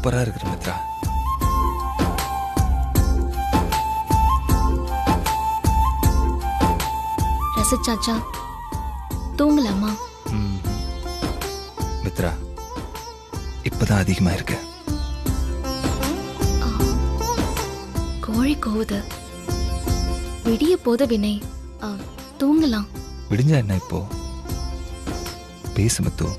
சூப்பரா இருக்கு மித்ரா. ரசிச்சாச்சா? தூங்கலாமா? மித்ரா, இப்பதான் அதிகமா இருக்கு. கோழி கோவுது. விடிய போத வினை. தூங்கலாம். விடிஞ்சா என்ன இப்போ? பேசு முத்து.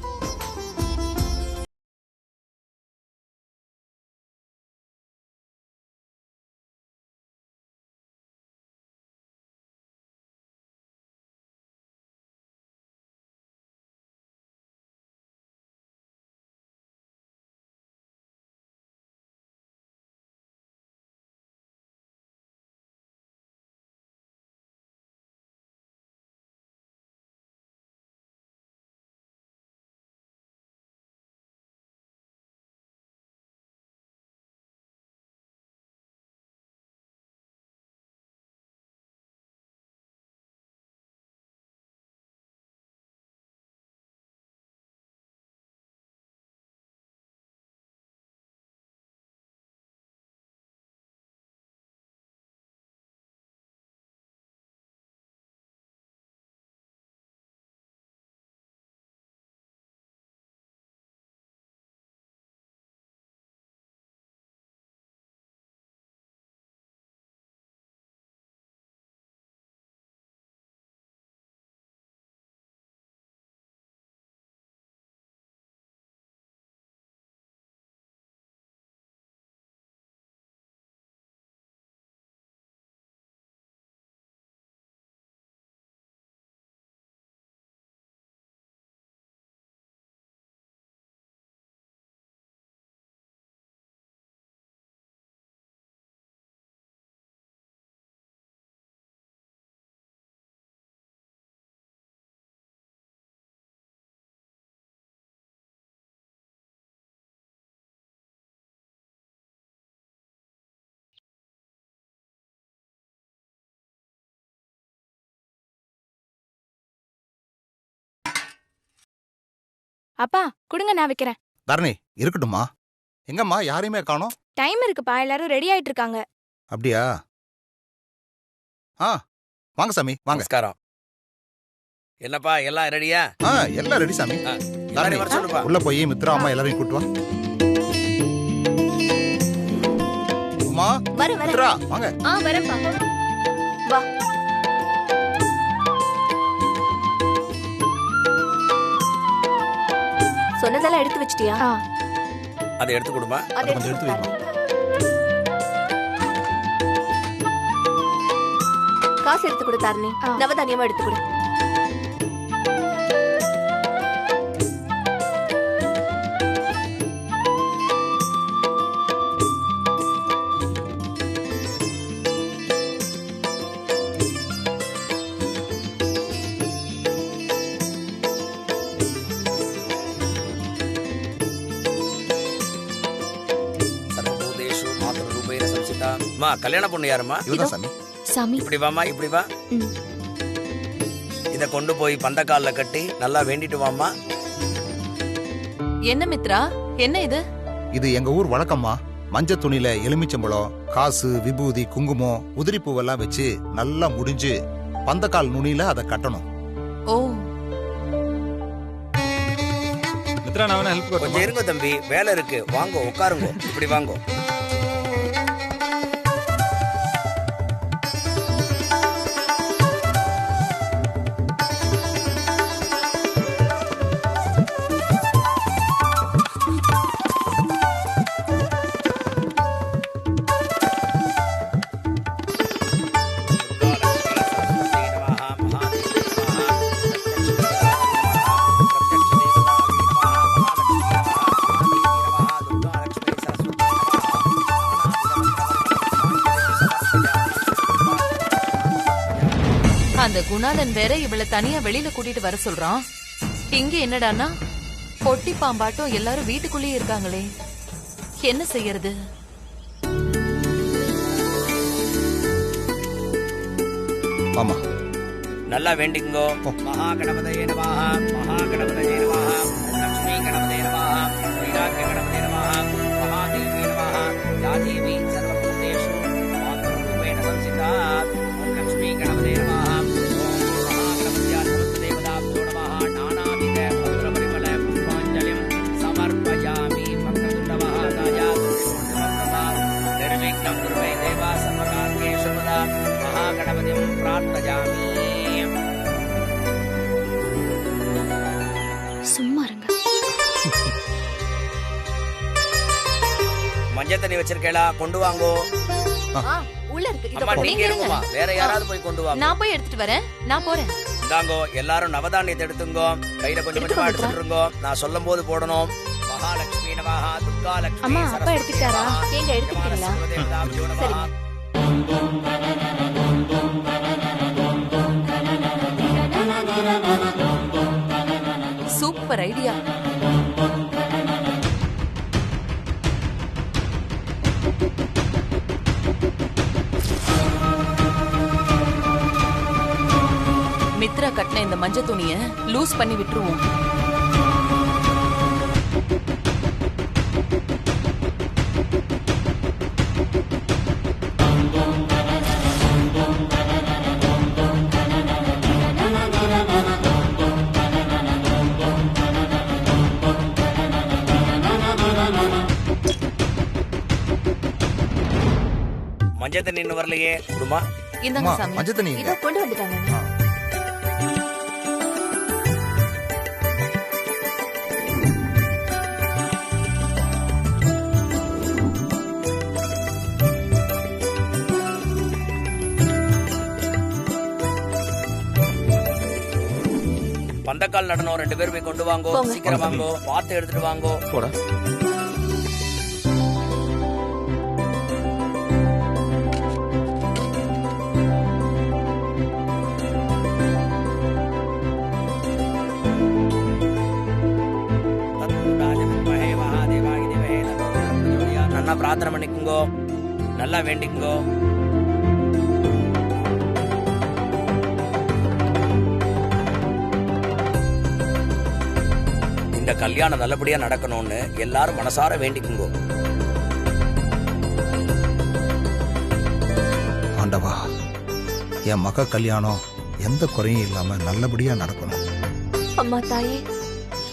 அப்பா குடுங்க, நான் வைக்கிறேன். தரணி இருக்கட்டுமா? எங்கம்மா யாரையுமே காணோம்? டைம் இருக்குப்பா, எல்லாரும் ரெடி ஆயிட்டு இருக்காங்க. அப்படியா? வாங்க சாமி வாங்க. நமஸ்காரம். என்னப்பா எல்லாம் ரெடியா? எல்லாம் ரெடி சாமி. எல்லாரையும் வர சொல்லுப்பா. உள்ள போய் மித்ரா அம்மா எல்லாரையும் கூட்டு வா. அம்மா மித்ரா வாங்க. வரேன்ப்பா. வா. சொன்னதெல்லாம் எடுத்து வச்சிட்டியா? அதை எடுத்து கொடுமா. அதை கொஞ்சம் எடுத்து வைமா. காசு எடுத்து கொடு தாரணி. நவதானியமா எடுத்து கொடு. கல்யாண பொண்ணு யாருமா? இதுதான் சாமி. சாமி இப்படி வாமா, இப்படி வா. இத கொண்டு போய் பந்தக்கால்ல கட்டி நல்லா வேண்டிட்டு வாமா. என்ன மித்ரா, என்ன இது? இது எங்க ஊர் வழக்கம்மா. மஞ்சள் துணியில எலுமிச்சம்பழம், காசு, விபூதி, குங்குமம், உதிரி பூவெல்லாம் வச்சு நல்லா முடிஞ்சு பந்தக்கால் நுனியில அதை கட்டணும். ஓ, மித்ரா, நான் ஹெல்ப் கொஞ்சம் பண்ணுறேன். இருங்க தம்பி, வேலை இருக்கு. வாங்க உட்காருங்க. இப்படி வாங்க. அந்த குணாளன் வேற இவளை தனியா வெளியில கூட்டிட்டு வர சொல்றான். இங்க என்னடான்னா பொட்டி பாம்பாட்டம் எல்லாரும் வீட்டுக்குள்ளேயே இருக்காங்களே, என்ன செய்யறது? ஆமா, நல்லா வேண்டிங்கோ. மகா கணபதயே நமஹ, மகா கணபதயே நமஹ, லட்சுமி கணபதயே நமஹ, வீராக்கிய கணபதயே நமஹ, மகாதேவி देवी सर्वभूतेषु मातृरूपेण संस्थिता ओम लक्ष्मी गणपते नमः ओम महागणपत्याय समस्तदेवताभ्यो नमः नानाविध पत्रपरिमल पुष्पाञ्जलिं समर्पयामि भक्तदुर्लभः निर्विघ्नं कुरु देवा सर्वकार्येषु सदा महागणपतिं प्रार्थयामि சும்மா இருங்க. மஞ்சள் தண்ணி வச்சிருக்கேளா கொண்டு வாங்கோ உள்ள இருக்கு இத அம்மா போடு. நீங்க இருங்கம்மா வேற யாராவது போய் கொண்டு வாங்க நான் போய் எடுத்துட்டு வரேன். நான் போறேன். இந்தாங்கோ எல்லாரும் நவதானியத்தை எடுத்துங்கோ கையில கொஞ்சம் கொஞ்சமா எடுத்துட்டு இருங்கோ நான் சொல்லும் போது போடணும் மகாலட்சுமி நமஹ துர்கா லட்சுமி அம்மா, அப்பா எடுத்துக்கிட்டாரா? ஏங்க எடுத்துக்கிட்டீங்களா? சரிங்க. Super idea. மித்ரா கட்டின இந்த மஞ்சள் துணிய லூஸ் பண்ணி விட்டுருவோம். மஞ்சள் தண்ணி இன்னும் வரலையே குடுமா இந்தாங்க அம்மா, சாமி. மஞ்சள் தண்ணி இத இங்க. கொண்டு வந்துட்டாங்க. பந்தக்கால் நடனம் 2 பேர் போய் கொண்டு வாங்கோ போங்க. சீக்கிரம் வாங்கோ பார்த்து எடுத்துட்டு வாங்கோ போடா. நல்லா பிரார்த்தனை பண்ணிக்குங்கோ நல்லா வேண்டிக்குங்கோ இந்த கல்யாணம் நல்லபடியா நடக்கணும்னு எல்லாரும் மனசார வேண்டிக்குங்கோ ஆண்டவா, என் மக கல்யாணம் எந்த குறையும் இல்லாம நல்லபடியா நடக்கணும். அம்மா தாயே,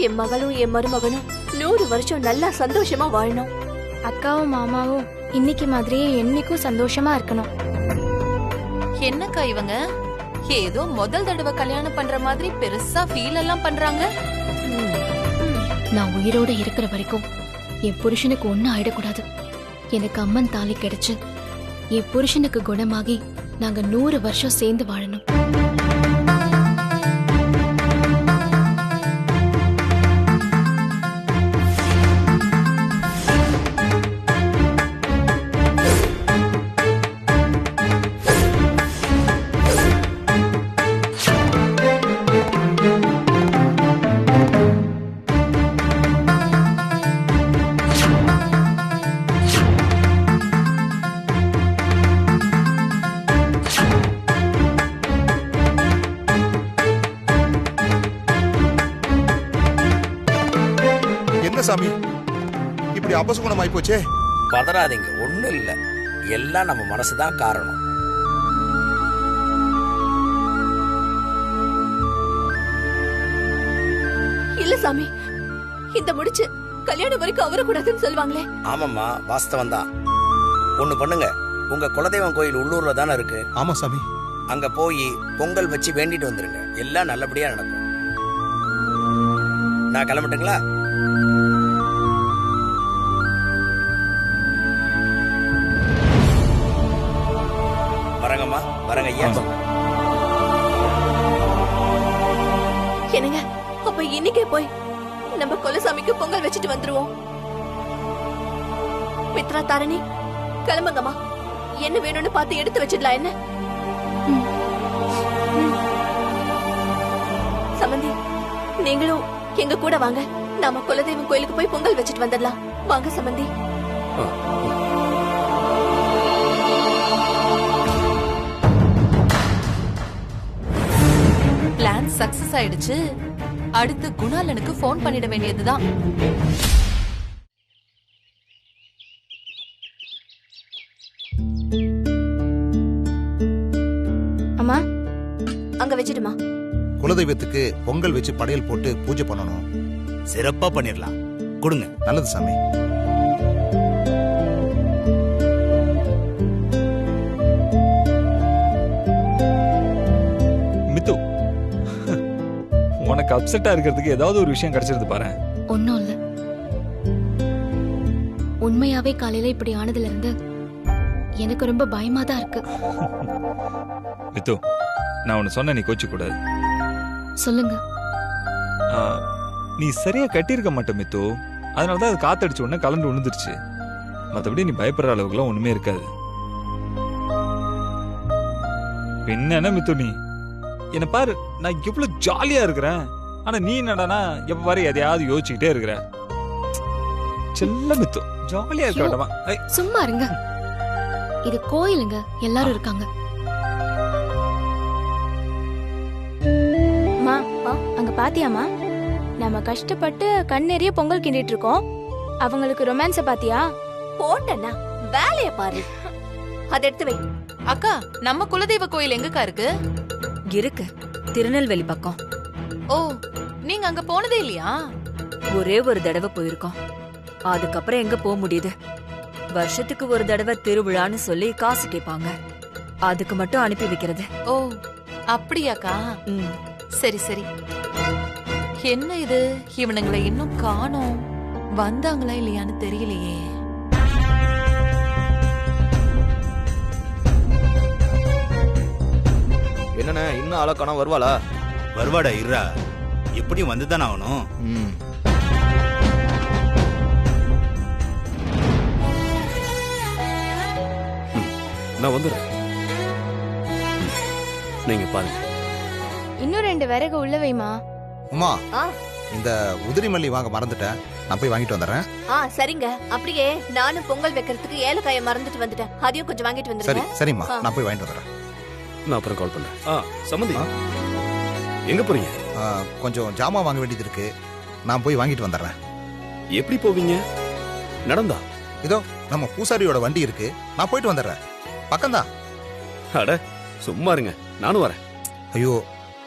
என் மகளும் என் மருமகனும் 100 வருஷம் நல்லா சந்தோஷமா வாழணும். அக்காவும் மாமாவும் இன்னைக்கு மாதிரியே என்னைக்கும் சந்தோஷமா இருக்கணும். என்னக்கா இவங்க ஏதோ முதல் தடவை கல்யாணம் பண்ற மாதிரி பெருசா ஃபீல் எல்லாம் பண்றாங்க. நான் உயிரோட இருக்கிற வரைக்கும் என் புருஷனுக்கு ஒன்னும் ஆயிடக்கூடாது. எனக்கு அம்மன் தாலி கிடைச்சு என் புருஷனுக்கு குணமாகி நாங்க 100 வருஷம் சேர்ந்து வாழணும். என்ன சாமி இப்படி அபசுகுணம் ஆயி போச்சே? பதறாதீங்க ஒண்ணும் இல்ல எல்லாம் நம்ம மனசுதான் காரணம் இல்ல சாமி, இந்த முடிச்சு கல்யாணம் வரைக்கும் அவரக்கூடாதுன்னு சொல்லுவாங்களே. ஆமாம்மா வாஸ்தவம் தான் ஒண்ணு பண்ணுங்க உங்க குலதெய்வம் கோயில் உள்ளூர்ல தானே இருக்கு ஆமா சாமி. அங்க போய் பொங்கல் வச்சு வேண்டிட்டு வந்துருங்க எல்லாம் நல்லபடியா நடக்கும் நான் கிளம்பட்டுங்களா வரங்கம்மா வரங்க ஐயா என்னங்க, அப்ப இன்னைக்கே போய் நம்ம குலசாமிக்கு பொங்கல் வச்சுட்டு வந்துருவோம். மித்ரா தாரணி, கிளம்புங்கம்மா. என்ன வேணும்னு பார்த்து எடுத்து வச்சிடலாம். என்ன சமந்தி, நீங்களும் எங்க கூட வாங்க. நாம குலதெய்வம் கோயிலுக்கு போய் பொங்கல் வச்சுட்டு வந்துடலாம். வாங்க சமந்தி. பிளான் சக்சஸ் ஆயிடுச்சு. அடுத்து குணாலனுக்கு போன் பண்ணிட வேண்டியதுதான். வைக்கட்டுமா? அங்க வச்சிடுமா. குலதெய்வத்துக்கு பொங்கல் வச்சு படையல் போட்டு பூஜை பண்ணணும். சிறப்பா பண்ணிடலாம். கொடுங்க. நல்லது சாமி. மித்து, உனக்கு அப்செட்டா இருக்கிறதுக்கு ஏதாவது ஒரு விஷயம் கிடைச்சிருது பாரு. ஒன்னும் இல்ல. உண்மையாவே காலையில இப்படி ஆனதுல இருந்து எனக்கு ரொம்ப பயமா தான் இருக்கு. மித்து, நான் உன்னை சொன்ன நீ கோச்சு கூடாது. சொல்லுங்க. நீ சரியா கட்டியிருக்க மாட்ட மித்து. அதனாலதான் அது காத்தடிச்ச உடனே கலந்து விழுந்துருச்சு. மற்றபடி நீ பயப்படுற அளவுக்குலாம் ஒண்ணுமே இருக்காது. என்ன மித்து, நீ என்ன பாரு, நான் எவ்வளவு ஜாலியா இருக்கிறேன். ஆனா நீ என்னடானா எப்ப பாரு எதையாவது யோசிச்சுக்கிட்டே இருக்கிற. செல்ல மித்து, ஜாலியா இருக்க வேண்டாமா? சும்மா இருங்க. இது கோயிலுங்க, எல்லாரும் இருக்காங்க. மா, அங்க பாத்தியாமா? நம்ம கஷ்டப்பட்டு கண்ணெறிய பொங்கல் கிண்டிட்டு இருக்கோம். அவங்களுக்கு ரொமான்ஸ பாத்தியா? போட்டேன்னா வேலைய பாரு. அதை எடுத்து வை. அக்கா, நம்ம குலதெய்வ கோயில் எங்கக்கா இருக்கு? இருக்கு, திருநெல்வேலி பக்கம். ஓ, நீங்க அங்க போனதே இல்லையா? ஒரே ஒரு தடவை போயிருக்கோம். அதுக்கப்புறம் எங்க போக முடியுது? வருஷத்துக்கு ஒரு தடவை திருவிழான்னு சொல்லி காசு கேட்பாங்க. அதுக்கு மட்டும் அனுப்பி வைக்கிறது. ஓ, அப்படியாக்கா? சரி சரி. என்ன இது, இவனுங்களை இன்னும் காணோம். வந்தாங்களா இல்லையான்னு தெரியலையே. என்னண்ணே, இன்னும் ஆளை காணோம். வருவாளா? வருவாடா, இருடா. எப்படியும் வந்துதானே ஆகணும். நான் வந்துடுறேன். நீங்க பாருங்க. இன்னும் 2 விறகு உள்ள வைமா. உமா, ஆ. இந்த உதிரி மல்லி வாங்க மறந்துட்டேன். நான் போய் வாங்கிட்டு வந்துடுறேன். சரிங்க. அப்படியே நானும் பொங்கல் வைக்கிறதுக்கு ஏலக்காய மறந்துட்டு வந்துட்டேன். அதையும் கொஞ்சம் வாங்கிட்டு சரி வந்துருங்க. சரிம்மா, நான் போய் வாங்கிட்டு வந்துடுறேன். நான் அப்புறம் கால் பண்றேன். சம்மந்தி, எங்க போறீங்க? கொஞ்சம் ஜாமான் வாங்க வேண்டியது இருக்கு. நான் போய் வாங்கிட்டு வந்துடுறேன். எப்படி போவீங்க? நடந்தா? இதோ நம்ம பூசாரியோட வண்டி இருக்கு, நான் போயிட்டு வந்துடுறேன். பக்கம்தான். அட சும்மா இருங்க, நானும் வரேன். ஐயோ,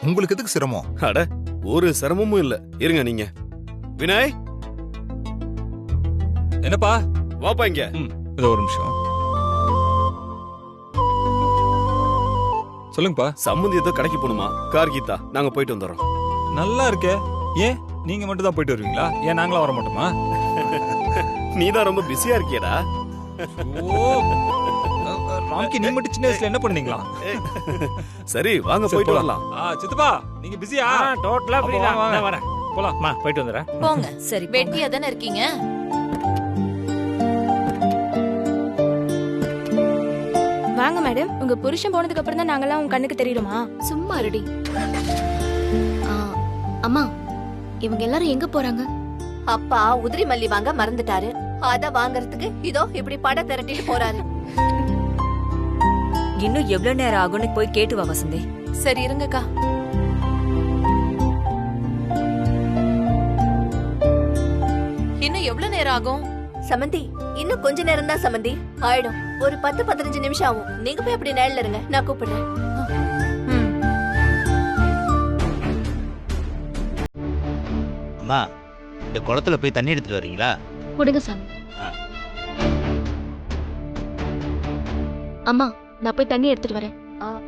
உங்களுக்கு எதுக்கு சிரமம்? அட ஒரு சிரமமும் இல்ல, இருங்க நீங்க. வினய், என்னப்பா? வாப்பா இங்க. இதோ ஒரு நிமிஷம். சொல்லுங்கப்பா. சம்மந்தி ஏதோ கடைக்கு போகணுமா? கார் கீதா, நாங்க போயிட்டு வந்துடுறோம். நல்லா இருக்கே. ஏன் நீங்க மட்டும் தான் போயிட்டு வருவீங்களா? ஏன் நாங்களும் வர மாட்டோமா? நீதான் ரொம்ப பிஸியா இருக்கியடா. ஓ, ராம்கி, நீ மட்டும் சின்ன வயசுல என்ன பண்ணீங்களா? சரி வாங்க, போயிட்டு வரலாம். சித்தப்பா, நீங்க பிஸியா? டோட்டலா ஃப்ரீ தான். வாங்க. நான் வரேன். போலாம்மா, போயிட்டு வந்துறேன். போங்க. சரி, வெட்டியா தானே இருக்கீங்க. வாங்க மேடம். உங்க புருஷன் போனதுக்கு அப்புறம் தான் நாங்கெல்லாம் உங்க கண்ணுக்கு தெரியுமா? சும்மா ரெடி. அம்மா, இவங்க எல்லாரும் எங்க போறாங்க? அப்பா உதிரி மல்லி வாங்க மறந்துட்டாரு. அத வாங்குறதுக்கு இதோ இப்படி பட திரட்டிட்டு போறாரு. இன்னும் எவ்வளவு நேரம் ஆகும்னு போய் கேட்டு வா வசந்தி. சரி இருங்கக்கா. இன்னும் எவ்வளவு நேரம் ஆகும்? சமந்தி, இன்னும் கொஞ்ச நேரம் தான் சமந்தி ஆயிடும். ஒரு 10-15 நிமிஷம் ஆகும். நீங்க போய் அப்படி நேரில் இருங்க, நான் கூப்பிடுறேன். அம்மா, இந்த குளத்துல போய் தண்ணி எடுத்துட்டு வரீங்களா? கொடுங்க சாமி. அம்மா, நான் போய் தண்ணி எடுத்துட்டு வரேன்.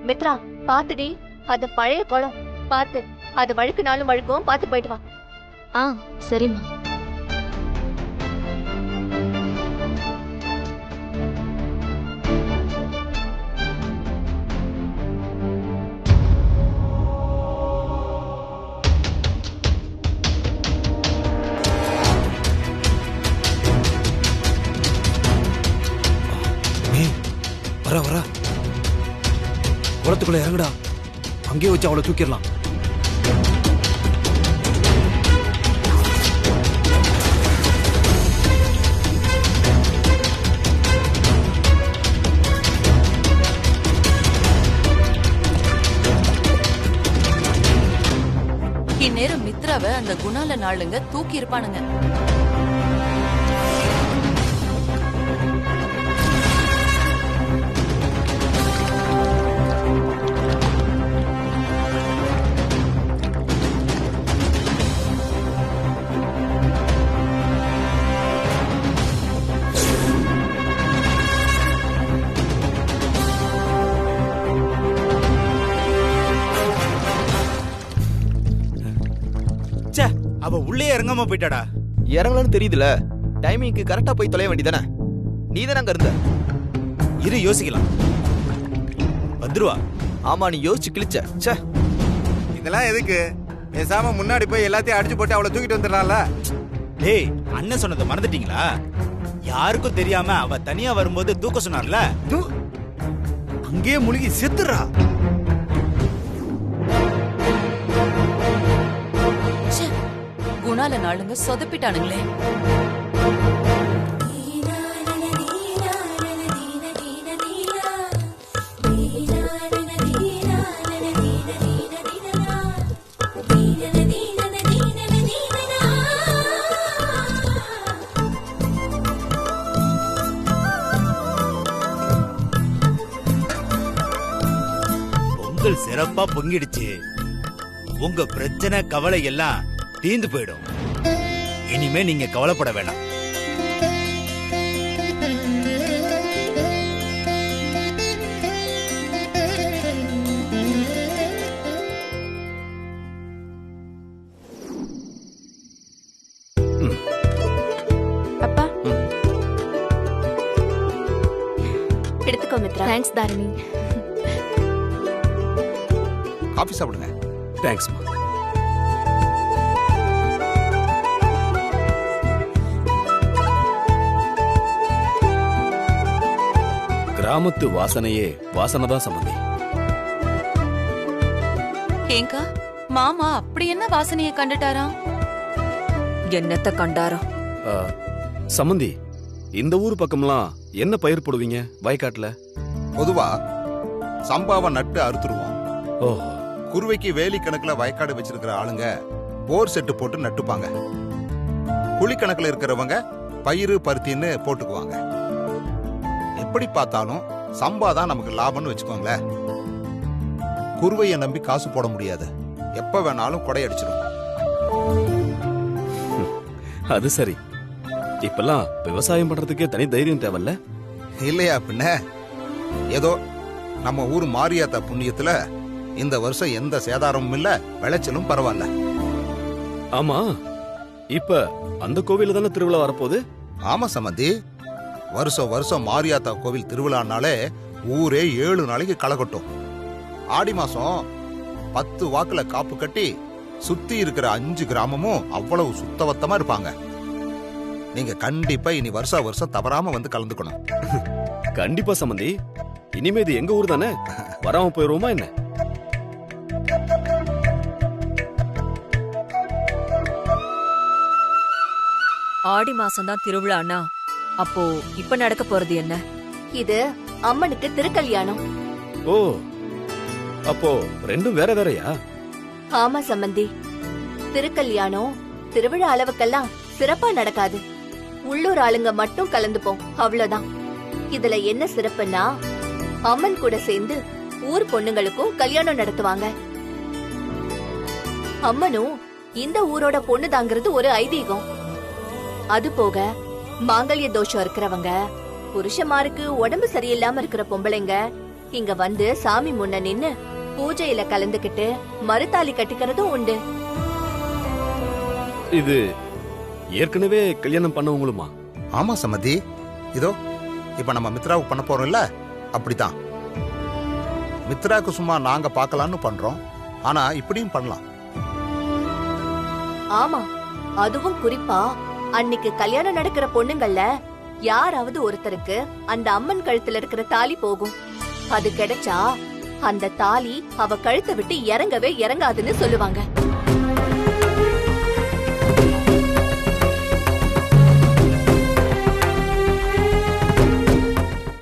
மித்ரா, பாத்துடி, அது பழைய குளம். பாத்து, அது வழுக்குனாலும் வழுக்கும். பாத்து போயிட்டு வா. சரிம்மா. வர குளத்துக்குள்ள இறங்குடா. அங்கேயே வச்சு அவளை தூக்கிடலாம். இந்நேரம் மித்ராவை அந்த குணால நாளுங்க தூக்கி இருப்பானுங்க. அவ உள்ளே இறங்காம போயிட்டாடா. இறங்கலன்னு தெரியுதுல, டைமிங்க்கு கரெக்டா போய் தொலைய வேண்டியதானே. நீ தானே அங்க இருந்த. இரு யோசிக்கலாம். வந்துருவா. ஆமா, நீ யோசிச்சு கிழிச்ச. ச்சே, இதெல்லாம் எதுக்கு? பேசாம முன்னாடி போய் எல்லாத்தையும் அடிச்சு போட்டு அவளை தூக்கிட்டு வந்துடலாம்ல. டேய், அண்ணன் சொன்னதை மறந்துட்டீங்களா? யாருக்கும் தெரியாம அவ தனியா வரும்போது தூக்க சொன்னார்ல, அங்கேயே முழுகி செத்துறா. குணால நாளுங்க சொதப்பிட்டானுங்களே. பொங்கல் சிறப்பா பொங்கிடுச்சு. உங்க பிரச்சனை கவலை எல்லாம் தீந்து போயிடும். இனிமே நீங்க கவலைப்பட வேணாம். அப்பா எடுத்துக்கோ மித்ரா. தேங்க்ஸ் தாரிணி. காஃபி சாப்பிடுங்க. தேங்க்ஸ்மா. கிராமத்து வாசனையே வாசனை தான் சம்பந்தி. ஏங்கா மாமா அப்படி என்ன வாசனைய கண்டுட்டாராம்? என்னத்த கண்டாரோ? சம்பந்தி, இந்த ஊர் பக்கம்லாம் என்ன பயிர் போடுவீங்க வயக்காட்டுல? பொதுவா சம்பாவை நட்டு அறுத்துருவோம். ஓஹோ. குருவைக்கு வேலி கணக்குல வயக்காடு வச்சிருக்கிற ஆளுங்க போர் செட்டு போட்டு நட்டுப்பாங்க. குழி கணக்குல இருக்கிறவங்க பயிறு பருத்தின்னு போட்டுக்குவாங்க. எப்படி பார்த்தாலும் சம்பா தான் நமக்கு லாபம்னு வச்சுக்கோங்களேன். குருவையை நம்பி காசு போட முடியாது. எப்ப வேணாலும் கொடையடிச்சிடும். அது சரி. இப்பெல்லாம் விவசாயம் பண்றதுக்கே தனி தைரியம் தேவையில்ல? இல்லையா பின்ன? ஏதோ நம்ம ஊர் மாரியாத்தா புண்ணியத்துல இந்த வருஷம் எந்த சேதாரமும் இல்ல, விளைச்சலும் பரவாயில்ல. ஆமா, இப்ப அந்த கோவில தானே திருவிழா வரப்போகுது? ஆமா சம்பந்தி, வருஷம் வருஷம் மாரியாத்தா கோவில் திருவிழானாலே ஊரே 7 நாளைக்கு களை கொட்டும். ஆடி மாசம் 10 வாக்குல காப்பு கட்டி சுத்தி இருக்கிற 5 கிராமமும் அவ்வளவு சுத்தவத்தமா இருப்பாங்க. நீங்க கண்டிப்பா இனி வருஷம் வருஷம் தவறாம வந்து கலந்துக்கணும். கண்டிப்பா சம்பந்தி. இனிமே இது எங்க ஊர் தானே, வராம போயிருவோமா என்ன? ஆடி மாசம் தான் திருவிழானா, அப்போ இப்ப நடக்க போறது என்ன? இது அம்மனுக்கு திருக்கல்யாணம். ஓ, அப்போ ரெண்டும் வேற வேறயா? ஆமா சம்பந்தி, திருக்கல்யாணம் திருவிழா அளவுக்கெல்லாம் சிறப்பா நடக்காது. உள்ளூர் ஆளுங்க மட்டும் கலந்துப்போம், அவ்வளவுதான். இதுல என்ன சிறப்புன்னா, அம்மன் கூட சேர்ந்து ஊர் பொண்ணுங்களுக்கும் கல்யாணம் நடத்துவாங்க. அம்மனும் இந்த ஊரோட பொண்ணுதாங்கிறது ஒரு ஐதீகம். அது போக மாங்கல்ய தோஷம் இருக்கிறவங்க, புருஷமாருக்கு உடம்பு சரியில்லாம இருக்கிற பொம்பளைங்க இங்க வந்து சாமி முன்ன நின்னு பூஜையில கலந்துகிட்டு மறுதாலி கட்டிக்கிறதும் உண்டு. இது ஏற்கனவே கல்யாணம் பண்ணவங்களுமா? ஆமா சம்மதி, இதோ இப்ப நம்ம மித்ராவுக்கு பண்ண போறோம்ல, அப்படித்தான். மித்ராக்கு சும்மா நாங்க பார்க்கலாம்னு பண்றோம், ஆனா இப்படியும் பண்ணலாம். ஆமா, அதுவும் குறிப்பா அன்னைக்கு கல்யாணம் நடக்கிற பொண்ணுங்கள்ல யாராவது ஒருத்தருக்கு அந்த அம்மன் கழுத்துல இருக்கிற தாலி போகும். அது கிடைச்சா அந்த தாலி அவ கழுத்தை விட்டு இறங்கவே இறங்காதுன்னு சொல்லுவாங்க.